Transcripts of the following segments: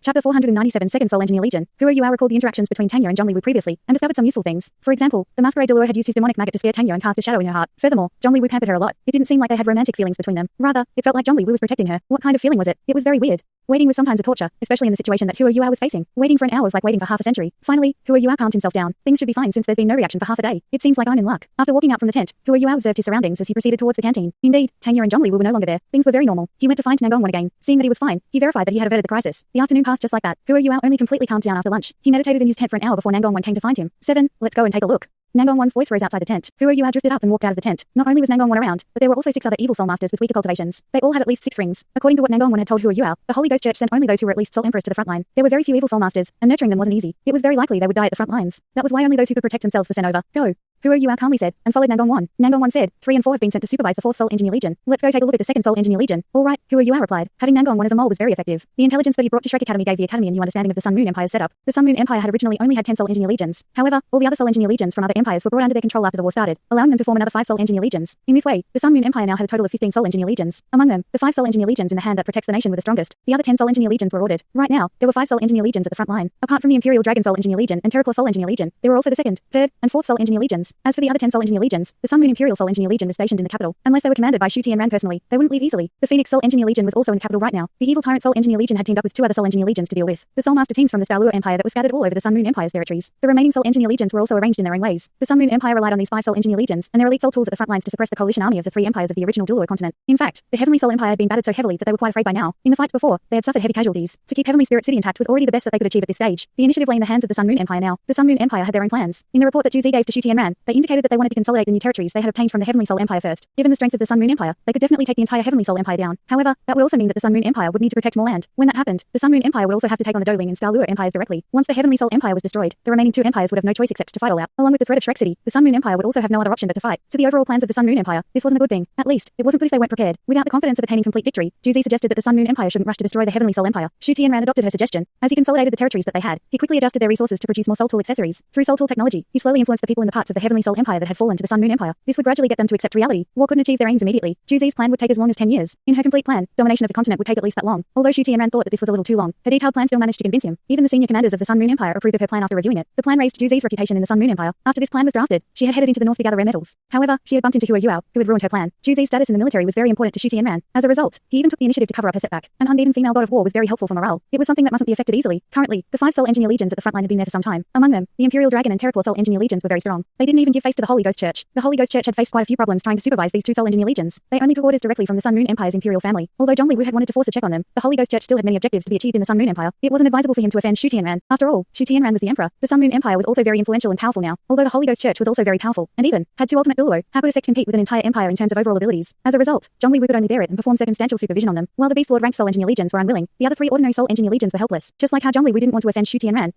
Chapter 497 Second Soul Engineer Legion. Who are you? Recalled the interactions between Tangya and Zhongli Wu previously, and discovered some useful things. For example, the masquerade Douluo had used his demonic maggot to scare Tangya and cast a shadow in her heart. Furthermore, Zhongli Wu pampered her a lot. It didn't seem like they had romantic feelings between them. Rather, it felt like Zhongli Wu was protecting her. What kind of feeling was it? It was very weird. Waiting was sometimes a torture, especially in the situation that Hua Yua was facing. Waiting for an hour was like waiting for half a century. Finally, Hua Yua calmed himself down. Things should be fine since there's been no reaction for half a day. It seems like I'm in luck. After walking out from the tent, Hua Yua observed his surroundings as he proceeded towards the canteen. Indeed, Tangya and Zhongli Wu were no longer there. Things were very normal. He went to find Nangongwan again. Seeing that he was fine, he verified that he had averted the crisis. The afternoon passed just like that. Hua Yua only completely calmed down after lunch. He meditated in his tent for an hour before Nangongwan came to find him. 7. Let's go and take a look. Nangongwan's voice rose outside the tent. Hua Yua drifted up and walked out of the tent. Not only was Nangongwan around, but there were also 6 other evil soul masters with weaker cultivations. They all had at least 6 rings. According to what Nangongwan had told Hua Yua, the Holy Ghost Church sent only those who were at least soul emperors to the front line. There were very few evil soul masters, and nurturing them wasn't easy. It was very likely they would die at the front lines. That was why only those who could protect themselves were sent over. Go. Hua Yua calmly said, and followed Nangongwan. Nangongwan said, 3 and 4 have been sent to supervise the 4th Soul Engineer Legion. Let's go take a look at the 2nd Soul Engineer Legion. All right, Hua Yua replied. Having Nangongwan as a mole was very effective. The intelligence that he brought to Shrek Academy gave the Academy a new understanding of the Sun Moon Empire's setup. The Sun Moon Empire had originally only had 10 Soul Engineer Legions. However, all the other Soul Engineer Legions from other empires were brought under their control after the war started, allowing them to form another 5 Soul Engineer Legions. In this way, the Sun Moon Empire now had a total of 15 Soul Engineer Legions. Among them, the 5 Soul Engineer Legions in the hand that protects the nation were the strongest. The other 10 Soul Engineer Legions were ordered. Right now, there were 5 Soul Engineer Legions at the front line. Apart from the Imperial Dragon Soul Engineer Legion and Terraclaw Soul Engineer Legion, there were also the 2nd, 3rd, and 4th Soul Engineer Legions. As for the other 10 Soul Engineer Legions, the Sun Moon Imperial Soul Engineer Legion is stationed in the capital. Unless they were commanded by Shu Tianran personally, they wouldn't leave easily. The Phoenix Soul Engineer Legion was also in the capital right now. The evil Tyrant Soul Engineer Legion had teamed up with 2 other Soul Engineer Legions to deal with the Soul Master teams from the Dalu Empire that were scattered all over the Sun Moon Empire's territories. The remaining Soul Engineer Legions were also arranged in their own ways. The Sun Moon Empire relied on these 5 Soul Engineer Legions and their elite soul tools at the front lines to suppress the coalition army of the 3 empires of the original Douluo continent. In fact, the Heavenly Soul Empire had been battered so heavily that they were quite afraid by now. In the fights before, they had suffered heavy casualties. To keep Heavenly Spirit City intact was already the best that they could achieve at this stage. The initiative lay in the hands of the Sun Moon Empire now. The Sun Moon Empire had their own plans. In the report that Juzi gave to Shu Tianran, they indicated that they wanted to consolidate the new territories they had obtained from the Heavenly Soul Empire first. Given the strength of the Sun Moon Empire, they could definitely take the entire Heavenly Soul Empire down. However, that would also mean that the Sun Moon Empire would need to protect more land. When that happened, the Sun Moon Empire would also have to take on the Doling and Dalu empires directly. Once the Heavenly Soul Empire was destroyed, the remaining 2 empires would have no choice except to fight all out. Along with the threat of Shrek City, the Sun Moon Empire would also have no other option but to fight. To the overall plans of the Sun Moon Empire, this wasn't a good thing. At least, it wasn't good if they weren't prepared. Without the confidence of attaining complete victory, Juzi suggested that the Sun Moon Empire shouldn't rush to destroy the Heavenly Soul Empire. Shu Tianran adopted her suggestion. As he consolidated the territories that they had, he quickly adjusted their resources to produce more soul tool accessories. Through soul tool technology, he slowly influenced the people in the parts of the Heavenly Soul Empire that had fallen to the Sun Moon Empire. This would gradually get them to accept reality. War couldn't achieve their aims immediately. Juzi's plan would take as long as 10 years. In her complete plan, domination of the continent would take at least that long. Although Shu Tianran thought that this was a little too long, her detailed plan still managed to convince him. Even the senior commanders of the Sun Moon Empire approved of her plan after reviewing it. The plan raised Juzi's reputation in the Sun Moon Empire. After this plan was drafted, she had headed into the north to gather rare metals. However, she had bumped into Hua Yua, who had ruined her plan. Juzi's status in the military was very important to Shu Tianran. As a result, he even took the initiative to cover up her setback. An unbeaten female god of war was very helpful for morale. It was something that mustn't be affected easily. Currently, the 5 Soul Engineer Legions at the front line had been there for some time. Among them, the Imperial Dragon and Terraclaw Soul Engineer Legions were very strong. They didn't even give face to the Holy Ghost Church. The Holy Ghost Church had faced quite a few problems trying to supervise these 2 Soul Engineer Legions. They only took orders directly from the Sun Moon Empire's Imperial family. Although Zhongli Wu had wanted to force a check on them, the Holy Ghost Church still had many objectives to be achieved in the Sun Moon Empire. It wasn't advisable for him to offend Shu Tianran. After all, Shu Tianran was the emperor. The Sun Moon Empire was also very influential and powerful now. Although the Holy Ghost Church was also very powerful, and even had 2 ultimate Douluo, how could a sect compete with an entire empire in terms of overall abilities? As a result, Zhongli Wu could only bear it and perform circumstantial supervision on them. While the Beast Lord ranked Soul Engineer Legions were unwilling, the other 3 ordinary Soul Engineer Legions were helpless. Just like how Zhongli Wu didn't want to offend Shu Tianran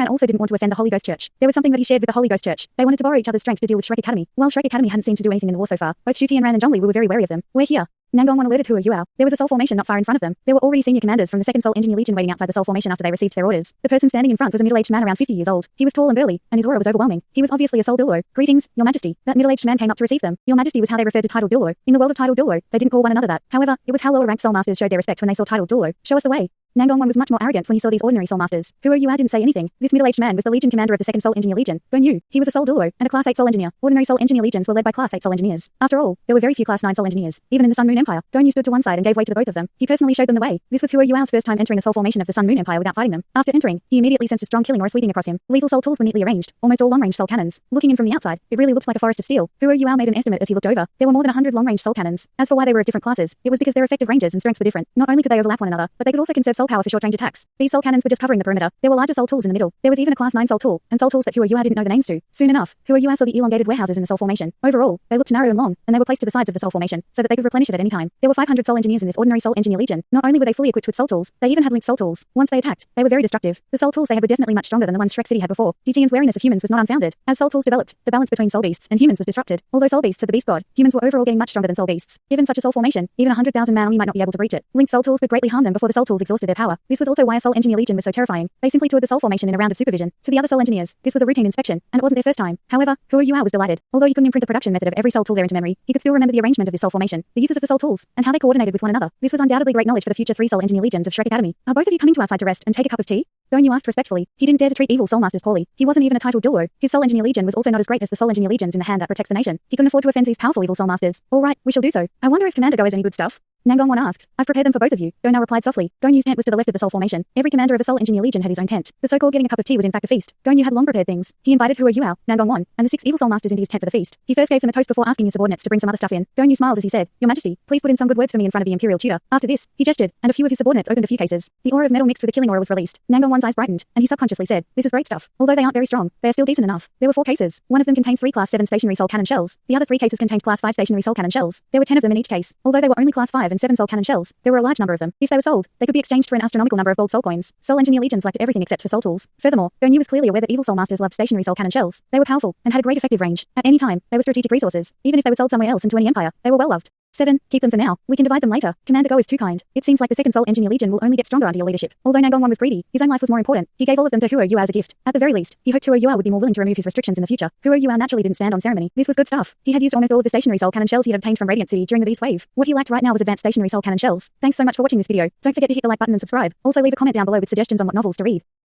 also didn't want to offend the Holy Ghost Church. There was something that he shared with the Holy Ghost Church. They wanted to borrow each other's strength to deal with Shrek Academy. While Shrek Academy hadn't seemed to do anything in the war so far, both Shu Tianran and Zhongli Wu were very wary of them. We're here. Nangongwan alerted Hua Yua. There was a soul formation not far in front of them. There were already senior commanders from the 2nd Soul Engineer Legion waiting outside the soul formation after they received their orders. The person standing in front was a middle-aged man around 50 years old. He was tall and burly, and his aura was overwhelming. He was obviously a soul Douluo. Greetings, Your Majesty. That middle-aged man came up to receive them. Your Majesty was how they referred to titled Douluo. In the world of titled Douluo, they didn't call one another that. However, it was how lower-ranked soul masters showed their respect when they saw titled Douluo. Show us the way. Nangongwan was much more arrogant when he saw these ordinary soul masters. Hua Yua didn't say anything. This middle-aged man was the Legion commander of the 2nd Soul Engineer Legion. Go knew. He was a soul Douluo and a Class 8 Soul Engineer. Ordinary Soul Engineer Legions were led by Class 8 Soul Engineers. After all, there were very few Class 9 Soul Engineers, even in the Sun Moon Empire. Gonyu stood to one side and gave way to the both of them. He personally showed them the way. This was Hua Yua's first time entering the soul formation of the Sun Moon Empire without fighting them. After entering, he immediately sensed a strong killing aura sweeping across him. Lethal soul tools were neatly arranged, almost all long-range soul cannons. Looking in from the outside, it really looked like a forest of steel. Hua Yua made an estimate as he looked over. There were more than 100 long-range soul cannons. As for why they were of different classes, it was because their effective ranges and strengths were different. Not only could they overlap one another, but they could also conserve soul power for short-range attacks. These soul cannons were just covering the perimeter. There were larger soul tools in the middle. There was even a Class 9 soul tool, and soul tools that Hua Yua didn't know the names to. Soon enough, Hua Yua saw the elongated warehouses in the soul formation. Overall, they looked narrow and long, and they were placed to the sides of the soul formation, so that they could replenish it at any time. There were 500 soul engineers in this ordinary Soul Engineer Legion. Not only were they fully equipped with soul tools, they even had linked soul tools. Once they attacked, they were very destructive. The soul tools they had were definitely much stronger than the ones Shrek City had before. DTN's wariness of humans was not unfounded. As soul tools developed, the balance between soul beasts and humans was disrupted. Although soul beasts had the beast god, humans were overall getting much stronger than soul beasts. Given such a soul formation, even 100,000 man army might not be able to breach it. Linked soul tools could greatly harm them before the soul tools exhausted their power. This was also why a Soul Engineer Legion was so terrifying. They simply toured the Soul Formation in a round of supervision. To the other Soul Engineers, this was a routine inspection, and it wasn't their first time. However, Huo Yuao was delighted. Although he couldn't imprint the production method of every Soul tool there into memory, he could still remember the arrangement of this Soul Formation, the uses of the Soul tools, and how they coordinated with one another. This was undoubtedly great knowledge for the future 3 Soul Engineer Legions of Shrek Academy. Are both of you coming to our side to rest and take a cup of tea? Douluo asked respectfully. He didn't dare to treat evil Soul Masters poorly. He wasn't even a titled Douluo. His Soul Engineer Legion was also not as great as the Soul Engineer Legions in the hand that protects the nation. He couldn't afford to offend these powerful evil Soul Masters. All right, we shall do so. I wonder if Commander Go has any good stuff? Nangongwan asked. I've prepared them for both of you. Douluo replied softly. Gonyu's tent was to the left of the Soul Formation. Every commander of a Soul Engineer Legion had his own tent. The so-called getting a cup of tea was in fact a feast. Gonyu had long prepared things. He invited Huo Yuao, Nangongwan, and the 6 evil Soul Masters into his tent for the feast. He first gave them a toast before asking his subordinates to bring some other stuff in. Gonyu smiled as he said, Your Majesty, please put in some good words for me in front of the Imperial Tutor. After this, he gestured, and a few of his subordinates opened a few cases. The aura of metal mixed with the killing aura was released. Nangongwan's eyes brightened, and he subconsciously said, This is great stuff. Although they aren't very strong, they are still decent enough. There were 4 cases. One of them contained 3 Class 7 stationary Soul Cannon shells. The other 3 cases contained Class 5 stationary Soul Cannon shells. There were 10 of them in each case. Although they were only Class 5 and 7 Soul Cannon shells, there were a large number of them. If they were sold, they could be exchanged for an astronomical number of gold soul coins. Soul Engineer Legions lacked everything except for soul tools. Furthermore, Gonyu was clearly aware that evil Soul Masters loved stationary Soul Cannon shells. They were powerful, and had a great effective range. At any time, they were strategic resources. Even if they were sold somewhere else into any empire, they were well loved. 7. Keep them for now. We can divide them later. Commander Go is too kind. It seems like the second Soul Engineer Legion will only get stronger under your leadership. Although Nangongwan was greedy, his own life was more important. He gave all of them to Huo Yuao as a gift. At the very least, he hoped Huo Yuao would be more willing to remove his restrictions in the future. Huo Yuao naturally didn't stand on ceremony. This was good stuff. He had used almost all of the stationary Soul Cannon shells he had obtained from Radiant City during the Beast Wave. What he lacked right now was advanced stationary Soul Cannon shells. Thanks so much for watching this video. Don't forget to hit the like button and subscribe. Also leave a comment down below with suggestions on what novels to read.